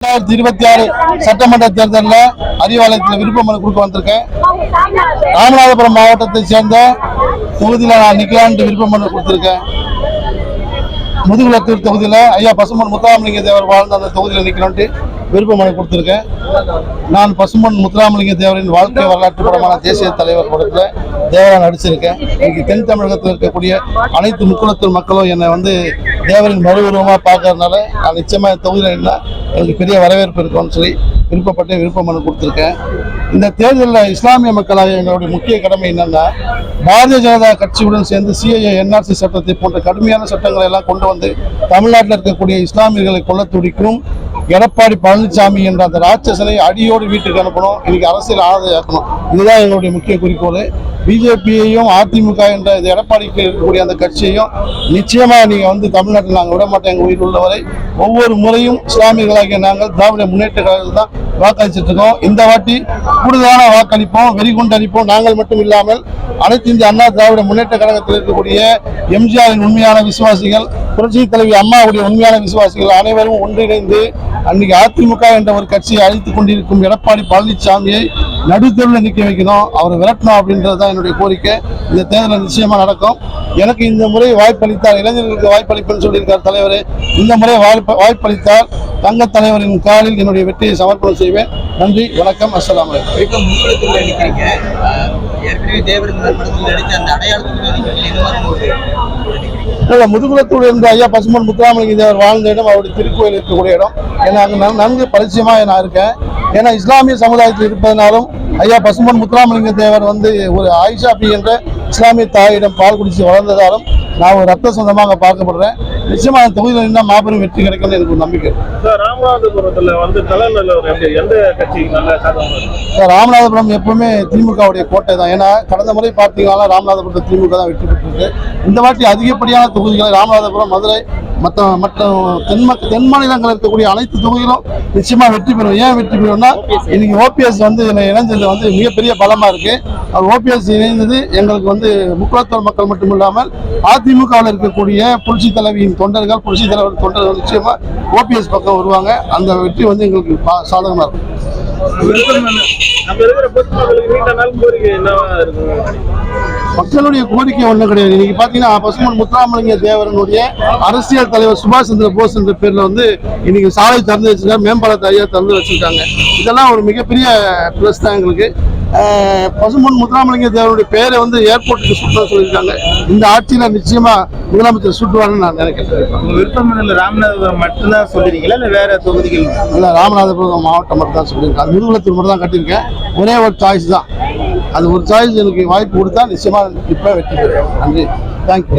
2026 சட்டமன்ற தேர்தலில் அறிவாலயத்தில் விருப்ப மனு கொடுக்க வந்திருக்கேன். ராமநாதபுரம் மாவட்டத்தை சேர்ந்த தொகுதியில் நான் நிற்கலான்ட்டு விருப்ப மனு கொடுத்துருக்கேன். முதுகுளத்தூர் தொகுதியில் ஐயா பசும்பொன் முத்துராமலிங்க தேவர் வாழ்ந்த அந்த தொகுதியில் நிற்கலான்ட்டு விருப்ப மனு கொடுத்துருக்கேன். நான் பசும்பொன் முத்துராமலிங்க தேவரின் வாழ்க்கை வரலாற்று படமான தேசிய தலைவர் படத்தில் தேவராக நடிச்சிருக்கேன். இன்னைக்கு தென் தமிழகத்தில் இருக்கக்கூடிய அனைத்து முக்குளத்தூர் மக்களும் என்னை தேவரின் மறு உருவமாக பார்க்கறதுனால நான் நிச்சயமாக தொகுதியில் என்ன எனக்கு பெரிய வரவேற்பு இருக்கும்னு சொல்லி விருப்பப்பட்டு விருப்ப மனு கொடுத்துருக்கேன். இந்த தேர்தலில் இஸ்லாமிய மக்களாக எங்களுடைய முக்கிய கடமை என்னென்னா, பாரதிய ஜனதா கட்சியுடன் சேர்ந்து சிஏஏ NRC சட்டத்தை போன்ற கடுமையான சட்டங்களை எல்லாம் கொண்டு வந்து தமிழ்நாட்டில் இருக்கக்கூடிய இஸ்லாமியர்களை கொல்ல துடிக்கும் எடப்பாடி பழனிசாமி என்ற அந்த ராட்சசனை அடியோடு வீட்டுக்கு அனுப்பணும். இன்னைக்கு அரசியல் ஆதரவாக்கணும். இதுதான் எங்களுடைய முக்கிய குறிக்கோள். பிஜேபியையும் அதிமுக என்ற இந்த எடப்பாடிக்கு இருக்கக்கூடிய அந்த கட்சியையும் நிச்சயமாக நீங்கள் தமிழ்நாட்டில் நாங்கள் விட மாட்டோம். எங்கள் உயிர் உள்ளவரை ஒவ்வொரு முறையும் இஸ்லாமியர்களாகிய நாங்கள் திராவிட முன்னேற்ற கழகத்தில் தான் வாக்களிச்சுட்டு இருக்கோம். இந்த வாட்டி கூடுதலான வாக்களிப்போம், வெறிகுண்டு அளிப்போம். நாங்கள் மட்டும் இல்லாமல் அனைத்து இந்திய அண்ணா திராவிட முன்னேற்ற கழகத்தில் இருக்கக்கூடிய எம்ஜிஆரின் உண்மையான விசுவாசிகள், புரட்சி தலைவி அம்மாவுடைய உண்மையான விசுவாசிகள் அனைவரும் ஒன்றிணைந்து அன்னைக்கு அதிமுக என்ற ஒரு கட்சியை அழித்துக் கொண்டிருக்கும் எடப்பாடி பழனிசாமியை நடுத்தெருவில் நிற்க வைக்கணும், அவர் விரட்டணும் அப்படின்றதுதான் என்னுடைய கோரிக்கை. இந்த தேர்தலில் நிச்சயமா நடக்கும். எனக்கு இந்த முறை வாய்ப்பளித்தார், இளைஞர்களுக்கு வாய்ப்பளிப்புன்னு சொல்லியிருக்கார் தலைவர். இந்த முறை வாய்ப்பளித்தால் தங்க தலைவரின் காலில் என்னுடைய வெற்றியை சமர்ப்பணம் செய்வேன். நன்றி, வணக்கம், அஸ்ஸலாமு அலைக்கும். முதுகுளத்தூர் இருந்த ஐயா பசும்பொன் முத்துராமலிங்க தேவர் வாழ்ந்த இடம் அவருடைய திருக்கோயில் இருக்கக்கூடிய இடம். ஏன்னா அங்கே நன்கு பரிச்சயமாக நான் இருக்கேன். ஏன்னா இஸ்லாமிய சமுதாயத்தில் இருப்பதனாலும் ஐயா பசும்பொன் முத்துராமலிங்க தேவர் ஒரு ஆயிஷா பி என்ற இஸ்லாமிய தாயிடம் பால் குடிச்சு வளர்ந்ததாலும் நான் ஒரு ரத்த சொந்தமாக பார்க்கப்படுறேன். நிச்சயமா அந்த தொகுதியில் என்ன மாபெரும் வெற்றி கிடைக்கும்னு எனக்கு ஒரு நம்பிக்கை. ராமநாதபுரம் எப்பவுமே திமுகவுடைய கோட்டை தான். ஏன்னா கடந்த முறை பார்த்தீங்கன்னா ராமநாதபுரத்தில் திமுக தான் வெற்றி பெற்றிருக்கு. இந்த வாட்டி அதிகப்படியான தொகுதிகளை ராமநாதபுரம், மதுரை மற்ற தென் மாநிலங்கள் இருக்கக்கூடிய அனைத்து தொகுதிகளும் நிச்சயமா வெற்றி பெறும். ஏன் வெற்றி பெறும்னா, இன்னைக்கு ஓபிஎஸ் இணைஞ்சது மிகப்பெரிய பலமா இருக்கு. அவர் ஓபிஎஸ் இணைந்தது எங்களுக்கு முக்குளத்தூர் மக்கள் மட்டும் இல்லாமல் அதிமுகவில் இருக்கக்கூடிய புரட்சி தலைவியின் தொண்டர்கள், புரட்சி தலைவர் தொண்டர்கள் நிச்சயமா ஓபிஎஸ் பக்கம் வருவாங்க. அந்த வெற்றி எங்களுக்கு சாதகமா இருக்கும். மக்களுடைய கோரிக்கை ஒன்றும் கிடையாது. இன்னைக்கு பாத்தீங்கன்னா பசும்பொன் முத்துராமலிங்க தேவரனுடைய அரசியல் தலைவர் சுபாஷ் சந்திர போஸ் என்ற பேர்ல இன்னைக்கு சாலை திறந்து வச்சிருக்காங்க, மேம்பாலத்தை ஐயா திறந்து வச்சிருக்காங்க. இதெல்லாம் ஒரு மிகப்பெரிய பிளஸ் தான் எங்களுக்கு. பசும்பொன் முத்துராமலிங்க தேவனுடைய பேரை ஏர்போர்ட்டுக்கு சுட்டணும்னு சொல்லியிருக்காங்க. இந்த ஆட்சியில நிச்சயமா முதலமைச்சர் சுட்டுவாருன்னு நான் நினைக்கிறேன். விருப்பம் ராமநாதபுரம் மட்டும்தான் சொல்லிருக்கீங்களா இல்ல வேற தொகுதிகள்? இல்ல, ராமநாதபுரம் மாவட்டம் மட்டும் தான் சொல்லியிருக்கேன். முதுகுளத்தூர் மட்டும் தான் கட்டியிருக்கேன். ஒரே ஒரு சாய்ஸ் தான். அது ஒரு சாய்ஸ் எனக்கு வாய்ப்பு கொடுத்தா நிச்சயமா இப்ப வெற்றி பெறுவேன். நன்றி, தேங்க்யூ.